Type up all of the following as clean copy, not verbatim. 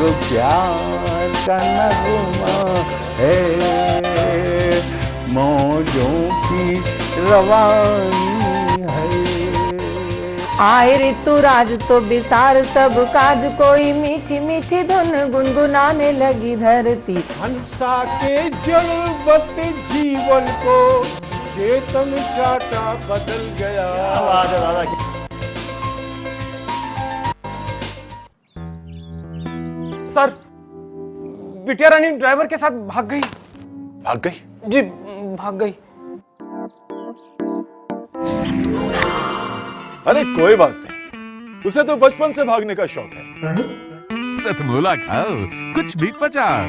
प्यार का नगमा है, मौजों की रवानी है। आए ऋतुराज तो बिसार सब काज, कोई मीठी मीठी धुन गुनगुनाने लगी धरती। हंसा के जलवत जीवन को चेतन चाटा बदल गया। आवाज है दादा की। सर, बिटिया रानी ड्राइवर के साथ भाग गई। भाग गई? जी, भाग गई। अरे कोई बात नहीं, उसे तो बचपन से भागने का शौक है। सतमोला खाओ, कुछ भी पचाओ।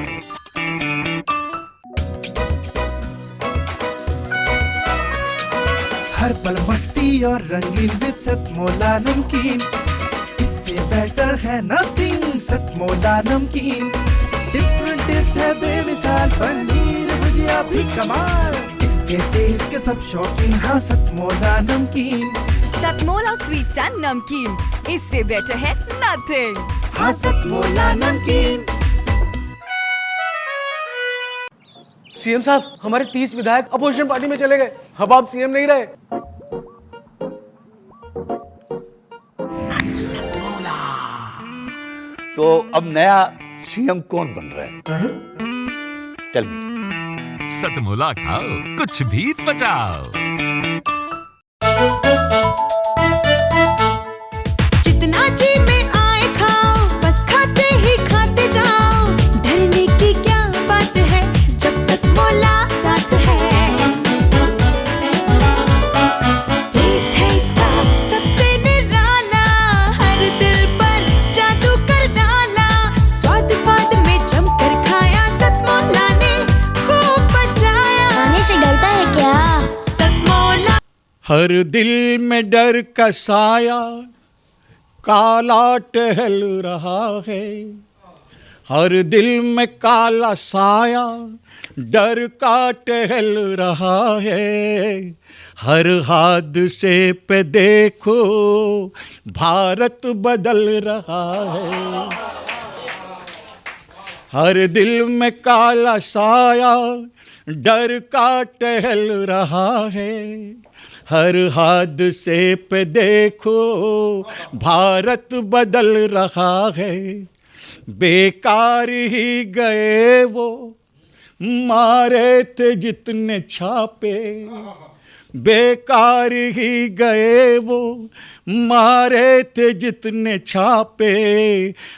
हर पल मस्ती और रंगीन विद सतमोला नमकीन, इससे बेटर है नथिंग। सतमोला नमकीन डिफरेंट टेस्ट है बेमिसाल, पनीर भुजिया भी कमाल, इसके टेस्ट के सब शौकीन। हाँ सतमोला नमकीन, सतमोला स्वीट्स एंड नमकीन, इससे बेटर है नथिंग। हाँ सतमोला नमकीन। सीएम साहब, हमारे 30 विधायक अपोजिशन पार्टी में चले गए। अब आप सीएम नहीं रहे। तो अब नया सीएम कौन बन रहा है? Tell me. सतमोला खाओ, कुछ भी पचाओ। जितना जी में आए खाओ, बस खाते ही खाते जाओ। डरने की क्या बात है जब सतमोला साथ है। टेस्ट है इसका सबसे निराला, हर दिल पर जादू कर डाला। स्वाद स्वाद में जमकर खाया, सतमोला ने खूब बचाया। खाने से डरता है क्या? सतमोला। हर दिल में डर का साया काला टहल रहा है, हर दिल में काला साया डर का टहल रहा है। हर हादसे पे देखो भारत बदल रहा है। हर दिल में काला साया डर का टहल रहा है, हर हादसे पे देखो भारत बदल रहा है। बेकार ही गए वो मारे थे जितने छापे, बेकार ही गए वो मारे थे जितने छापे।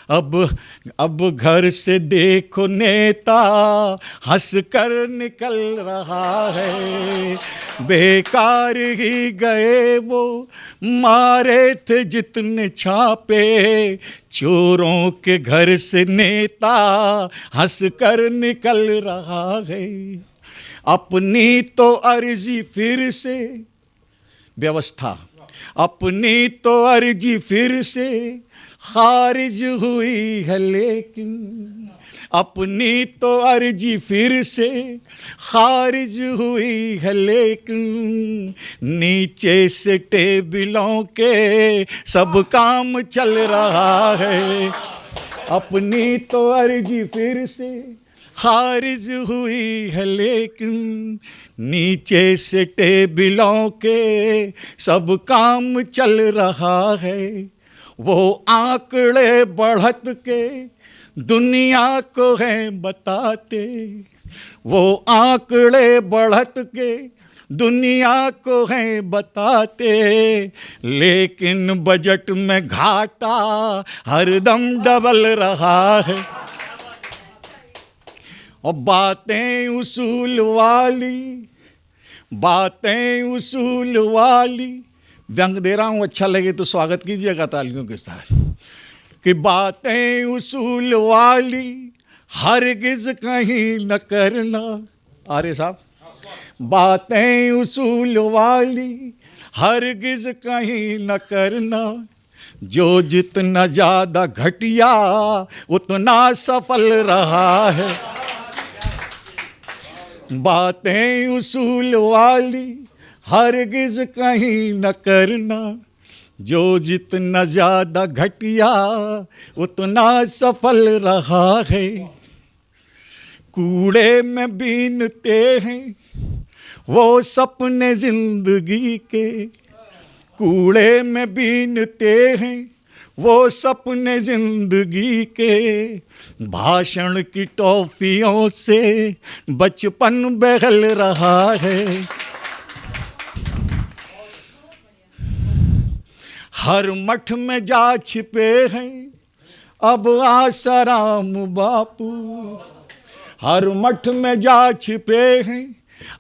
अब घर से देखो नेता हंस कर निकल रहा है। बेकार ही गए वो मारे थे जितने छापे, चोरों के घर से नेता हंस कर निकल रहा है। अपनी तो अर्जी फिर से व्यवस्था, अपनी तो अर्जी फिर से खारिज हुई है, लेकिन अपनी तो अर्जी फिर से खारिज हुई है, लेकिन नीचे से टेबलों के सब काम चल रहा है। अपनी तो अर्जी फिर से खारिज हुई है, लेकिन नीचे से टेबलों के सब काम चल रहा है। वो आंकड़े बढ़त के दुनिया को हैं बताते, वो आंकड़े बढ़त के दुनिया को हैं बताते, लेकिन बजट में घाटा हरदम डबल रहा है। और बातें उसूल वाली, बातें उसूल वाली, व्यंग दे रहा हूँ, अच्छा लगे तो स्वागत कीजिएगा तालियों के साथ। कि बातें उसूल वाली हरगिज कहीं न करना। आर्य साहब, बातें उसूल वाली हरगिज कहीं न करना, जो जितना ज़्यादा घटिया उतना सफल रहा है। बातें उसूल वाली हरगिज कहीं न करना, जो जितना ज्यादा घटिया उतना सफल रहा है। कूड़े में बीनते हैं वो सपने जिंदगी के, कूड़े में बीनते हैं वो सपने जिंदगी के। भाषण की टॉफियों से बचपन बहल रहा है। हर मठ में जा छिपे हैं अब आसाराम बापू, हर मठ में जा छिपे हैं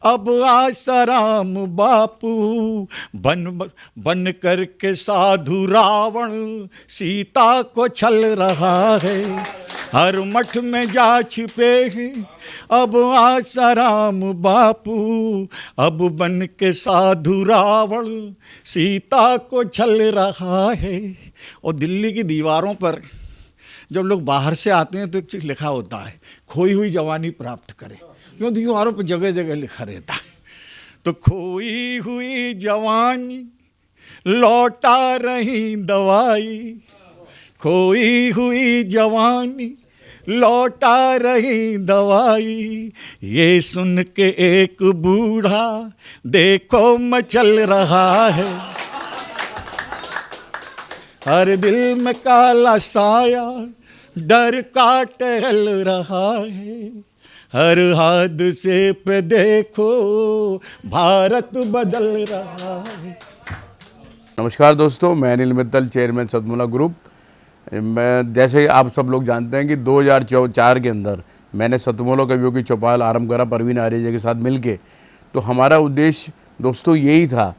अब आसाराम बापू। बन बन करके साधु रावण सीता को छल रहा है। हर मठ में जा छिपे हैं अब आसाराम बापू, अब बन के साधु रावण सीता को छल रहा है। और दिल्ली की दीवारों पर जब लोग बाहर से आते हैं तो एक चीज़ लिखा होता है, खोई हुई जवानी प्राप्त करें। क्यों दीवारों पर जगह जगह लिखा रहता है। तो खोई हुई जवानी लौटा रही दवाई, खोई हुई जवानी लौटा रही दवाई। ये सुन के एक बूढ़ा देखो मचल रहा है। हर दिल में काला साया डर का टहल रहा है। हर हादसे पे देखो भारत बदल रहा है। नमस्कार दोस्तों, मैं अनिल मित्तल, चेयरमैन सतमोला ग्रुप। मैं जैसे आप सब लोग जानते हैं कि 2004 के अंदर मैंने सतमोला कवियों की चौपाल आरंभ करा परवीन आर्य के साथ मिलके। तो हमारा उद्देश्य दोस्तों यही था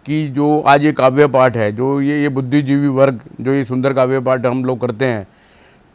कि जो आज ये काव्य पाठ है, जो ये बुद्धिजीवी वर्ग जो ये सुंदर काव्य पाठ हम लोग करते हैं,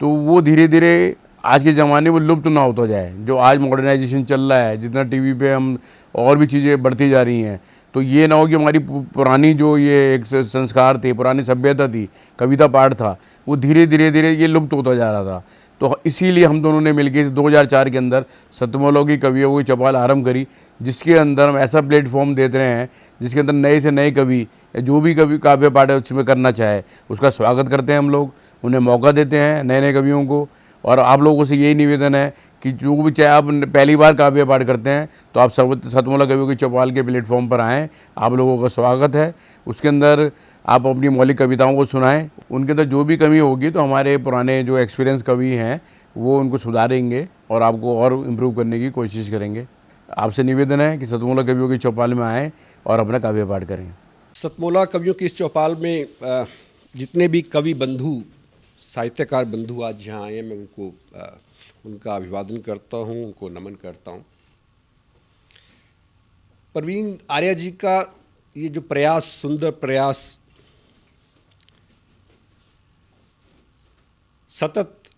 तो वो धीरे धीरे आज के ज़माने में लुप्त ना होता जाए। जो आज मॉडर्नाइजेशन चल रहा है, जितना टीवी पे हम और भी चीज़ें बढ़ती जा रही हैं, तो ये ना हो कि हमारी पुरानी जो ये एक संस्कार थे, पुरानी सभ्यता थी, कविता पाठ था, वो धीरे धीरे ये लुप्त होता जा रहा था। तो इसीलिए हम दोनों ने मिलकर 2004 के अंदर सतमोला की कवियों की चौपाल आरंभ करी, जिसके अंदर हम ऐसा प्लेटफॉर्म देते रहे हैं जिसके अंदर नए से नए कवि जो भी कवि काव्य पाठ है उसमें करना चाहे उसका स्वागत करते हैं हम लोग, उन्हें मौका देते हैं नए नए कवियों को। और आप लोगों से यही निवेदन है कि जो भी चाहे आप पहली बार काव्य पाठ करते हैं तो आप सतमोला कवियों की चौपाल के प्लेटफॉर्म पर आएँ, आप लोगों का स्वागत है। उसके अंदर आप अपनी मौलिक कविताओं को सुनाएं, उनके अंदर जो भी कमी होगी तो हमारे पुराने जो एक्सपीरियंस कवि हैं वो उनको सुधारेंगे और आपको और इम्प्रूव करने की कोशिश करेंगे। आपसे निवेदन है कि सतमोला कवियों की चौपाल में आएँ और अपना काव्य पाठ करें। सतमोला कवियों की इस चौपाल में जितने भी कवि बंधु, साहित्यकार बंधु आज यहाँ आए हैं, मैं उनको उनका अभिवादन करता हूँ, उनको नमन करता हूँ। परवीन आर्य जी का ये जो प्रयास, सुंदर प्रयास, सतत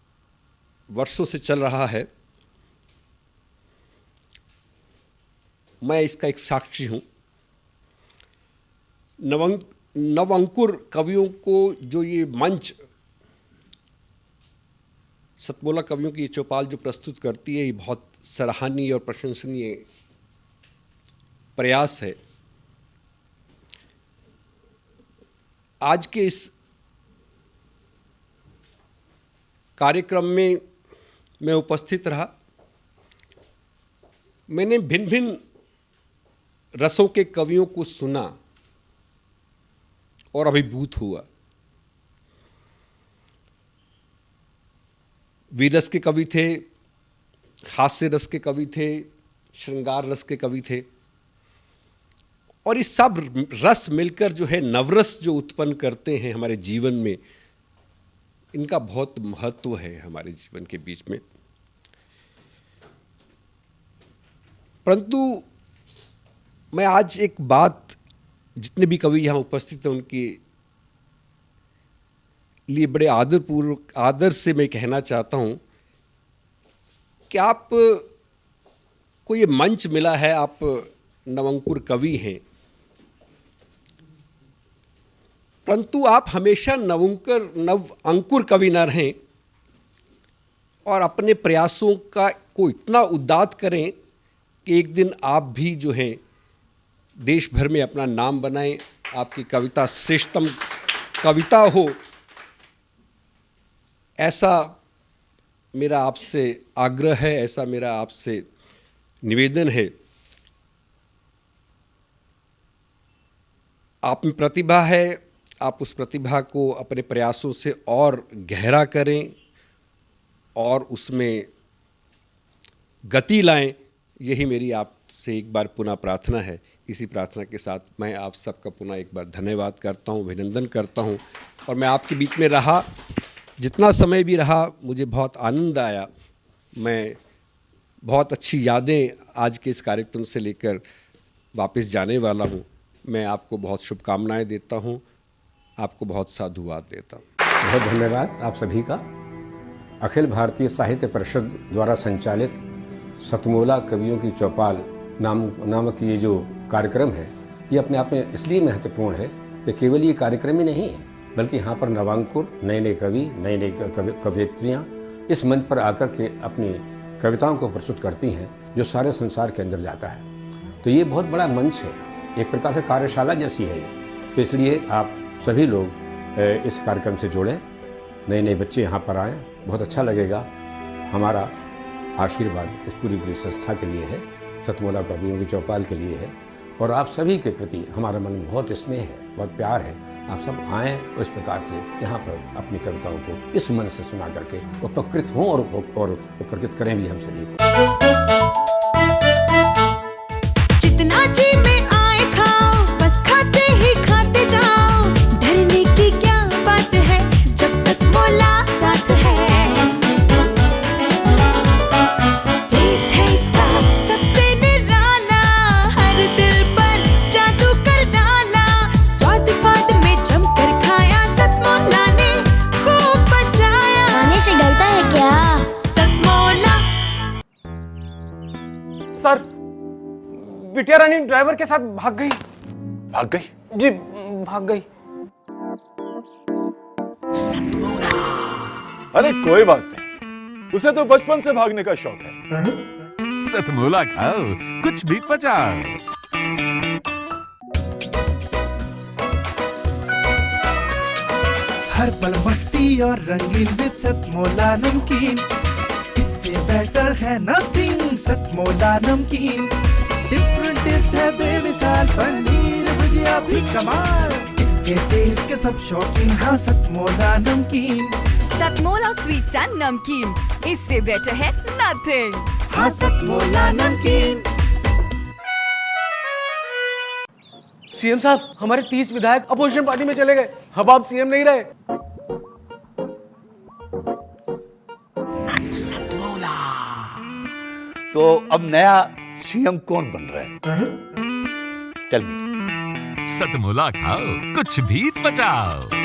वर्षों से चल रहा है, मैं इसका एक साक्षी हूँ। नवअंकुर कवियों को जो ये मंच सतमोला कवियों की ये चौपाल जो प्रस्तुत करती है, ये बहुत सराहनीय और प्रशंसनीय प्रयास है। आज के इस कार्यक्रम में मैं उपस्थित रहा। मैंने भिन्न भिन्न रसों के कवियों को सुना और अभिभूत हुआ। वीर रस के कवि थे, हास्य रस के कवि थे, श्रृंगार रस के कवि थे, और ये सब रस मिलकर जो है नवरस जो उत्पन्न करते हैं हमारे जीवन में, इनका बहुत महत्व है हमारे जीवन के बीच में। परंतु मैं आज एक बात जितने भी कवि यहाँ उपस्थित हैं उनके लिए बड़े आदर से मैं कहना चाहता हूँ कि आप को ये मंच मिला है, आप नवअंकुर कवि हैं, परंतु आप हमेशा नव अंकुर कवि न रहें और अपने प्रयासों को इतना उद्दात करें कि एक दिन आप भी जो हैं देश भर में अपना नाम बनाएं, आपकी कविता श्रेष्ठतम कविता हो, ऐसा मेरा आपसे आग्रह है, ऐसा मेरा आपसे निवेदन है। आप में प्रतिभा है, आप उस प्रतिभा को अपने प्रयासों से और गहरा करें और उसमें गति लाएं। यही मेरी आपसे एक बार पुनः प्रार्थना है। इसी प्रार्थना के साथ मैं आप सबका पुनः एक बार धन्यवाद करता हूँ, अभिनंदन करता हूँ। और मैं आपके बीच में रहा, जितना समय भी रहा, मुझे बहुत आनंद आया। मैं बहुत अच्छी यादें आज के इस कार्यक्रम से लेकर वापस जाने वाला हूँ। मैं आपको बहुत शुभकामनाएं देता हूँ, आपको बहुत साधुवाद देता हूँ। बहुत धन्यवाद आप सभी का। अखिल भारतीय साहित्य परिषद द्वारा संचालित सतमोला कवियों की चौपाल नामक ये जो कार्यक्रम है, ये अपने आप में इसलिए महत्वपूर्ण है कि केवल ये कार्यक्रम ही नहीं है, बल्कि यहाँ पर नवांकुर, नए नए कवि, नए नए कवयित्रियाँ इस मंच पर आकर के अपनी कविताओं को प्रस्तुत करती हैं, जो सारे संसार के अंदर जाता है। तो ये बहुत बड़ा मंच है, एक प्रकार से कार्यशाला जैसी है ये। तो इसलिए आप सभी लोग इस कार्यक्रम से जुड़ें, नए नए बच्चे यहाँ पर आएँ, बहुत अच्छा लगेगा। हमारा आशीर्वाद इस पूरी संस्था के लिए है, सतमोला कवियों की चौपाल के लिए है, और आप सभी के प्रति हमारा मन में बहुत स्नेह है, बहुत प्यार है। आप सब आएँ और इस प्रकार से यहाँ पर अपनी कविताओं को इस मन से सुना करके उपकृत हों और उपकृत करें भी हम सभी को। जितना जी में आए खाओ, बस खाते ही खाते जाओ। डरने की क्या बात है जब सतमोला साथ है। टेस्ट है इसका सबसे निराला, हर दिल पर जादू कर डाला। स्वाद स्वाद में जमकर खाया, सतमोला ने खूब बचाया। खाने से डरता है क्या? सतमोला। सर, बिटिया रानी ड्राइवर के साथ भाग गई। भाग गई? जी, भाग गई। अरे कोई बात नहीं, उसे तो बचपन से भागने का शौक है। सतमोला खाओ, कुछ भी पचाओ। हर पल मस्ती और रंगीन विद सतमोला नमकीन, इससे बेटर है नथिंग। सतमोला नमकीन, डिफरेंट टेस्ट है बेमिसाल, पनीर भुजिया भी कमाल। इसके टेस्ट के सब शौकीन, हाँ सतमोला नमकीन। सतमोला स्वीट्स एंड नमकीन, इससे बेटर है नथिंग। हाँ सतमोला नमकीन। सीएम साहब, हमारे 30 विधायक अपोजिशन पार्टी में चले गए। अब आप सीएम नहीं रहे। तो अब नया सीएम कौन बन रहा है? Tell me. सतमोला खाओ, कुछ भी पचाओ।